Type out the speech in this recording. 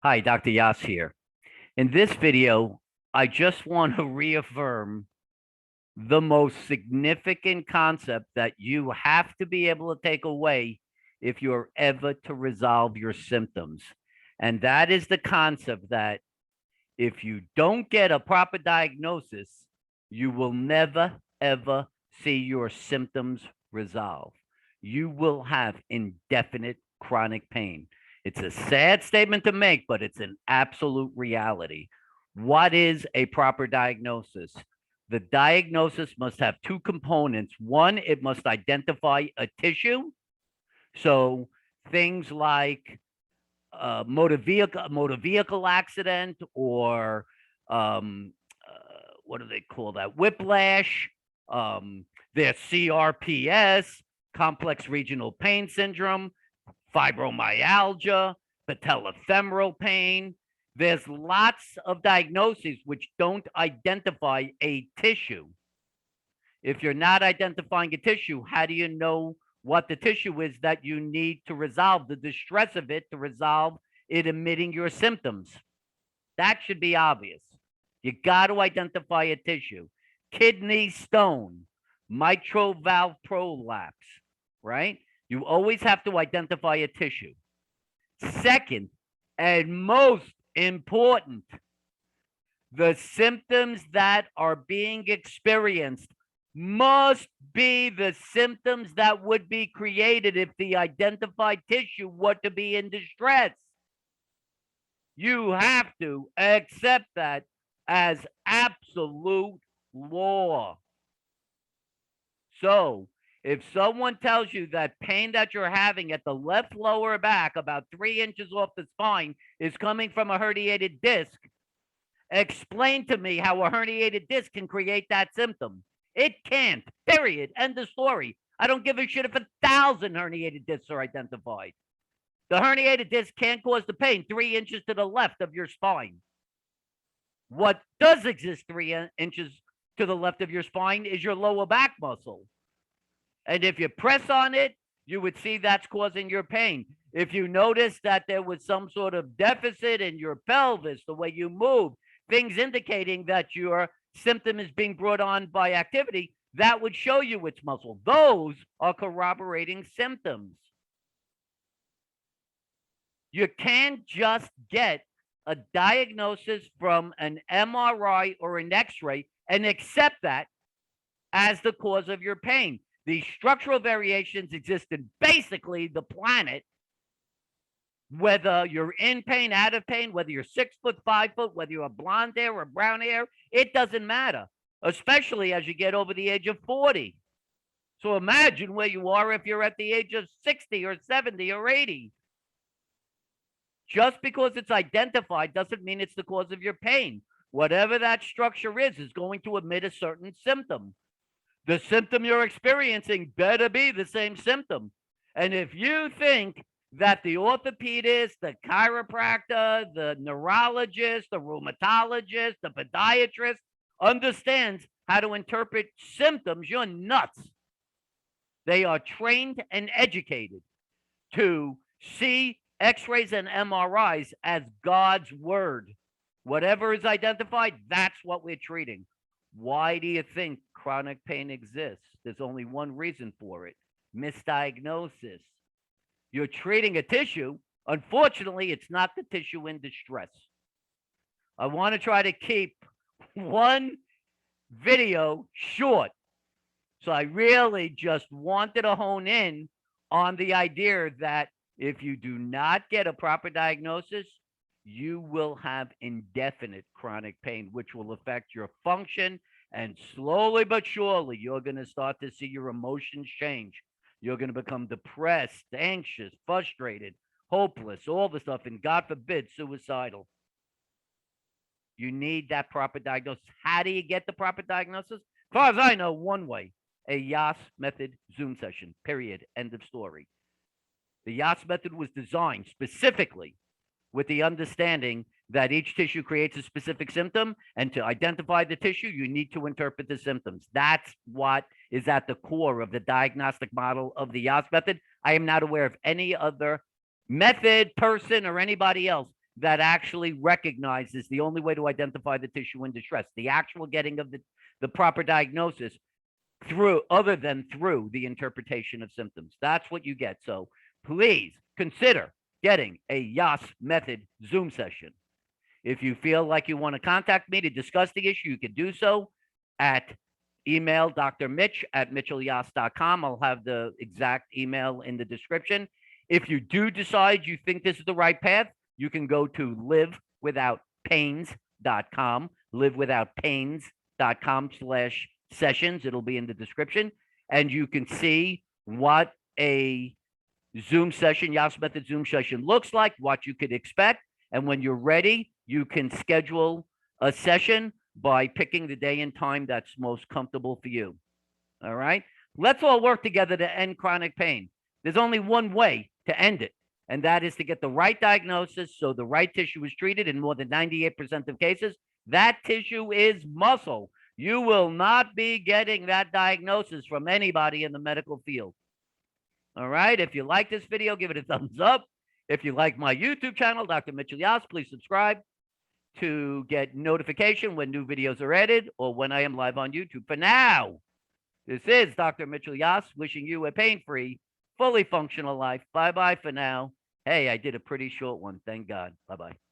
Hi, Dr. Yass here. In this video, I just want to reaffirm the most significant concept that you have to be able to take away if you're ever to resolve your symptoms. And that is the concept that if you don't get a proper diagnosis, you will never, ever see your symptoms resolve. You will have indefinite chronic pain. It's a sad statement to make, but it's an absolute reality. What is a proper diagnosis? The diagnosis must have two components. One, it must identify a tissue. So things like motor vehicle accident or what do they call that? Whiplash, their CRPS, complex regional pain syndrome, fibromyalgia, patellofemoral pain. There's lots of diagnoses which don't identify a tissue. If you're not identifying a tissue, how do you know what the tissue is that you need to resolve, the distress of it to resolve it emitting your symptoms? That should be obvious. You got to identify a tissue. Kidney stone, mitral valve prolapse, right? You always have to identify a tissue. Second, and most important, the symptoms that are being experienced must be the symptoms that would be created if the identified tissue were to be in distress. You have to accept that as absolute law. So, if someone tells you that pain that you're having at the left lower back, about 3 inches off the spine, is coming from a herniated disc, explain to me how a herniated disc can create that symptom. It can't, period. End of story. I don't give a shit if 1,000 herniated discs are identified. The herniated disc can't cause the pain 3 inches to the left of your spine. What does exist 3 inches to the left of your spine is your lower back muscle. And if you press on it, you would see that's causing your pain. If you notice that there was some sort of deficit in your pelvis, the way you move, things indicating that your symptom is being brought on by activity, that would show you it's muscle. Those are corroborating symptoms. You can't just get a diagnosis from an MRI or an X-ray and accept that as the cause of your pain. These structural variations exist in basically the planet, whether you're in pain, out of pain, whether you're 6 foot, 5 foot, whether you have blonde hair or brown hair, it doesn't matter, especially as you get over the age of 40. So imagine where you are if you're at the age of 60 or 70 or 80. Just because it's identified doesn't mean it's the cause of your pain. Whatever that structure is going to emit a certain symptom. The symptom you're experiencing better be the same symptom. And if you think that the orthopedist, the chiropractor, the neurologist, the rheumatologist, the podiatrist understands how to interpret symptoms, you're nuts. They are trained and educated to see X-rays and MRIs as God's word. Whatever is identified, that's what we're treating. Why do you think chronic pain exists? There's only one reason for it: misdiagnosis. You're treating a tissue. Unfortunately, it's not the tissue in distress. I want to try to keep one video short. So I really just wanted to hone in on the idea that if you do not get a proper diagnosis, you will have indefinite chronic pain, which will affect your function. And slowly but surely, you're going to start to see your emotions change. You're going to become depressed, anxious, frustrated, hopeless, all the stuff, and God forbid, suicidal. You need that proper diagnosis. How do you get the proper diagnosis? As far as I know, one way: a Yass method Zoom session, period, end of story. The Yass method was designed specifically with the understanding that each tissue creates a specific symptom, and to identify the tissue, you need to interpret the symptoms. That's what is at the core of the diagnostic model of the Yass method. I am not aware of any other method, person, or anybody else that actually recognizes the only way to identify the tissue in distress, the actual getting of the proper diagnosis through other than through the interpretation of symptoms. That's what you get. So please consider getting a Yass method Zoom session. If you feel like you want to contact me to discuss the issue, you can do so at email Dr. Mitch at mitchellyass.com. I'll have the exact email in the description. If you do decide you think this is the right path, you can go to livewithoutpains.com, livewithoutpains.com/sessions. It'll be in the description. And you can see what a Zoom session, Yass Method Zoom session looks like, what you could expect. And when you're ready, you can schedule a session by picking the day and time that's most comfortable for you. All right. Let's all work together to end chronic pain. There's only one way to end it, and that is to get the right diagnosis so the right tissue is treated. In more than 98% of cases, that tissue is muscle. You will not be getting that diagnosis from anybody in the medical field. All right. If you like this video, give it a thumbs up. If you like my YouTube channel, Dr. Mitchell Yass, please subscribe to get notification when new videos are added or when I am live on YouTube. For now, this is Dr. Mitchell Yass wishing you a pain-free, fully functional life. Bye-bye for now. Hey, I did a pretty short one. Thank God. Bye-bye.